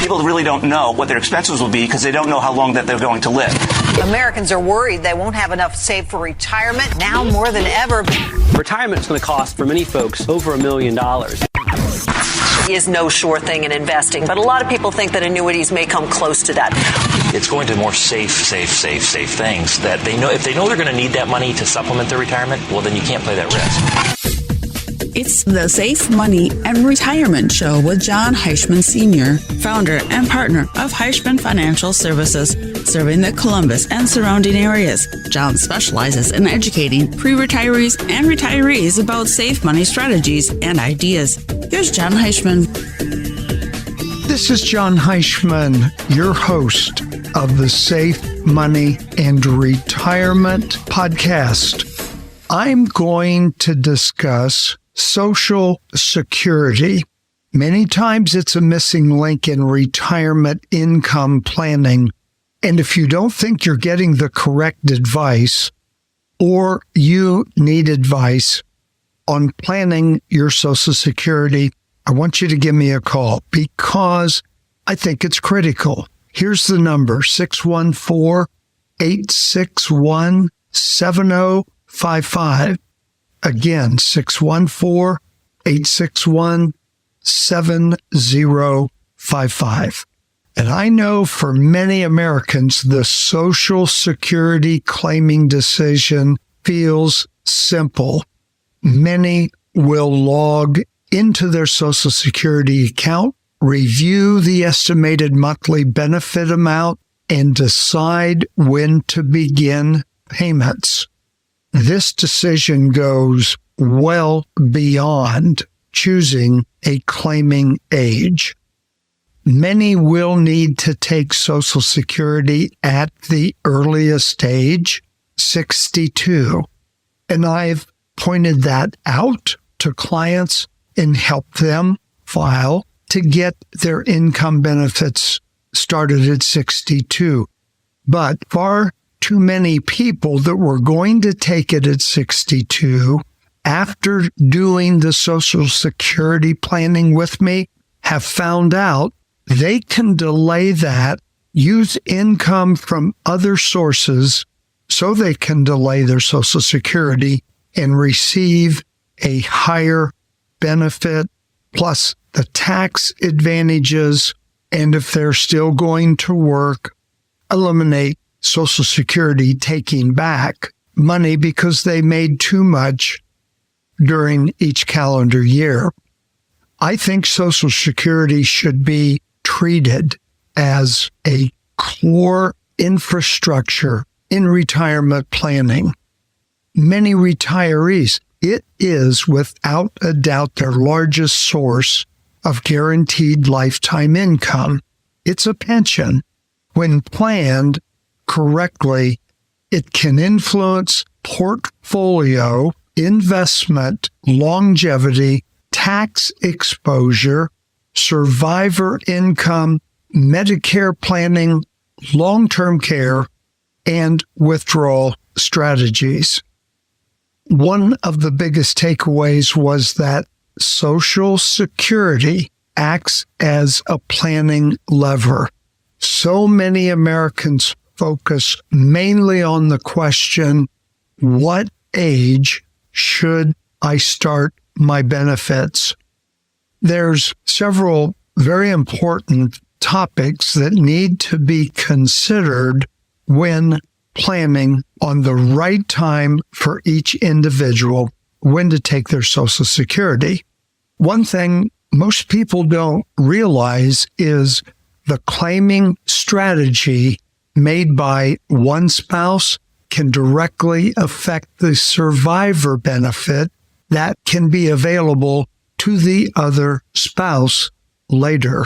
People really don't know what their expenses will be because they don't know how long that they're going to live. Americans are worried they won't have enough saved for retirement now more than ever. Retirement is going to cost, for many folks, over $1 million. Is no sure thing in investing, but a lot of people think that annuities may come close to that. It's going to more safe things that they know. If they know they're going to need that money to supplement their retirement, well, then you can't play that risk. It's the Safe Money and Retirement Show with Jon Heischman Sr., founder and partner of Heischman Financial Services, serving the Columbus and surrounding areas. Jon specializes in educating pre-retirees and retirees about safe money strategies and ideas. Here's Jon Heischman. This is Jon Heischman, your host of the Safe Money and Retirement podcast. I'm going to discuss Social Security. Many times it's a missing link in retirement income planning. And if you don't think you're getting the correct advice, or you need advice on planning your Social Security, I want you to give me a call because I think it's critical. Here's the number, 614-861-7055. Again, 614-861-7055. And I know for many Americans, the Social Security claiming decision feels simple. Many will log into their Social Security account, review the estimated monthly benefit amount, and decide when to begin payments. This decision goes well beyond choosing a claiming age. Many will need to take Social Security at the earliest age, 62. And I've pointed that out to clients and helped them file to get their income benefits started at 62. But far too many people that were going to take it at 62 after doing the Social Security planning with me have found out they can delay that, use income from other sources so they can delay their Social Security and receive a higher benefit plus the tax advantages. And if they're still going to work, eliminate Social Security taking back money because they made too much during each calendar year. I think Social Security should be treated as a core infrastructure in retirement planning. Many retirees, it is without a doubt their largest source of guaranteed lifetime income. It's a pension. When planned correctly, it can influence portfolio, investment, longevity, tax exposure, survivor income, Medicare planning, long-term care, and withdrawal strategies. One of the biggest takeaways was that Social Security acts as a planning lever. So many Americans focus mainly on the question, what age should I start my benefits? There's several very important topics that need to be considered when planning on the right time for each individual when to take their Social Security. One thing most people don't realize is the claiming strategy made by one spouse can directly affect the survivor benefit that can be available to the other spouse later.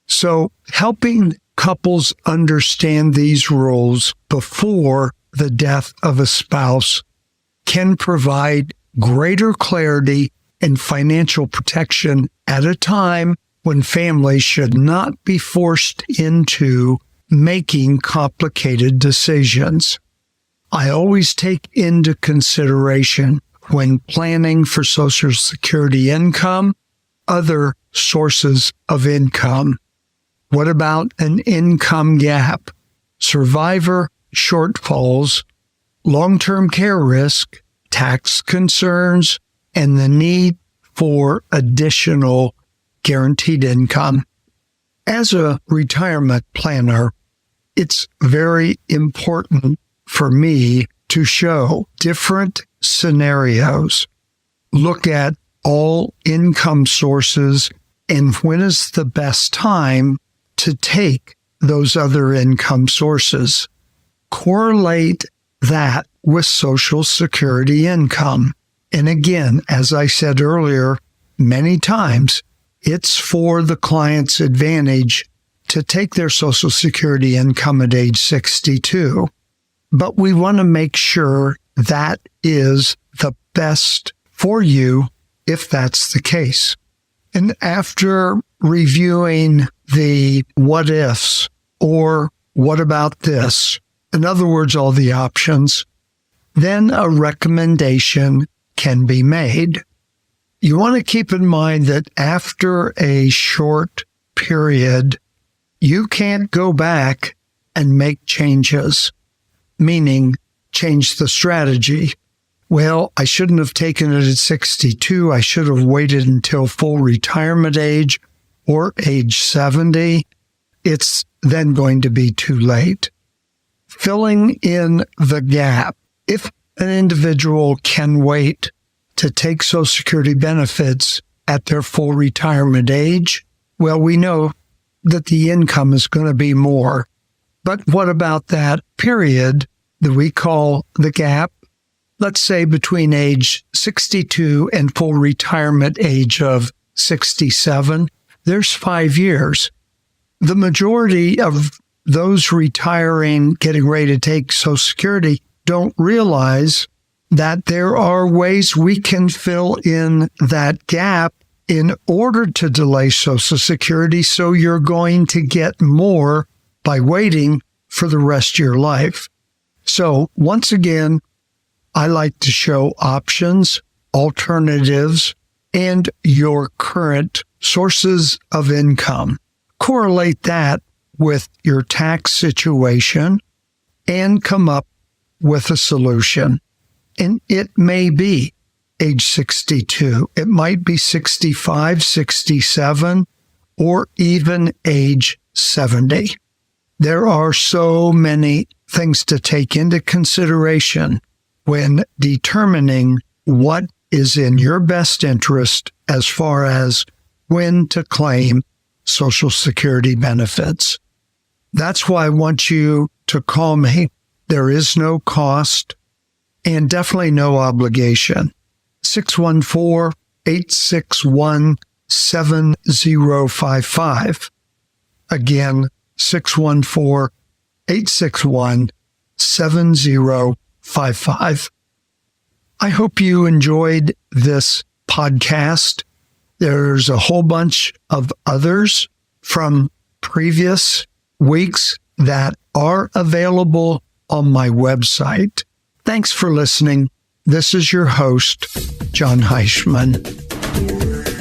So helping couples understand these rules before the death of a spouse can provide greater clarity and financial protection at a time when families should not be forced into making complicated decisions. I always take into consideration when planning for Social Security income, other sources of income. What about an income gap, survivor shortfalls, long-term care risk, tax concerns, and the need for additional guaranteed income? As a retirement planner, it's very important for me to show different scenarios, look at all income sources, and when is the best time to take those other income sources. Correlate that with Social Security income. And again, as I said earlier, many times, it's for the client's advantage to take their Social Security income at age 62. But we want to make sure that is the best for you if that's the case. And after reviewing the what ifs or what about this, in other words, all the options, then a recommendation can be made. You want to keep in mind that after a short period, you can't go back and make changes, meaning change the strategy. Well, I shouldn't have taken it at 62. I should have waited until full retirement age or age 70. It's then going to be too late. Filling in the gap. If an individual can wait to take Social Security benefits at their full retirement age, well, we know that the income is going to be more. But what about that period that we call the gap? Let's say between age 62 and full retirement age of 67, there's 5 years. The majority of those retiring, getting ready to take Social Security, don't realize that there are ways we can fill in that gap in order to delay Social Security, so you're going to get more by waiting for the rest of your life. So once again, I like to show options, alternatives, and your current sources of income. Correlate that with your tax situation and come up with a solution. And it may be age 62. It might be 65, 67, or even age 70. There are so many things to take into consideration when determining what is in your best interest as far as when to claim Social Security benefits. That's why I want you to call me. There is no cost and definitely no obligation. 614-861-7055. Again, 614-861-7055. I hope you enjoyed this podcast. There's a whole bunch of others from previous weeks that are available on my website. Thanks for listening. This is your host, Jon Heischman.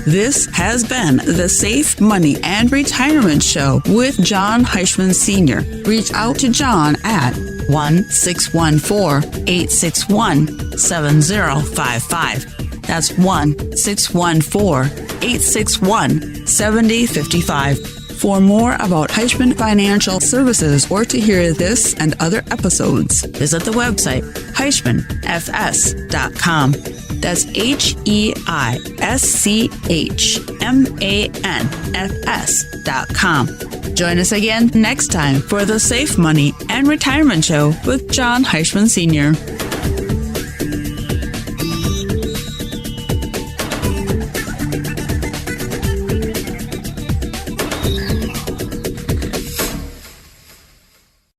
This has been the Safe Money and Retirement Show with Jon Heischman Sr. Reach out to Jon at 1-614-861-7055. That's 1-614-861-7055. For more about Heischman Financial Services or to hear this and other episodes, visit the website HeischmanFS.com. That's HeischmanFS.com. Join us again next time for the Safe Money and Retirement Show with Jon Heischman Sr.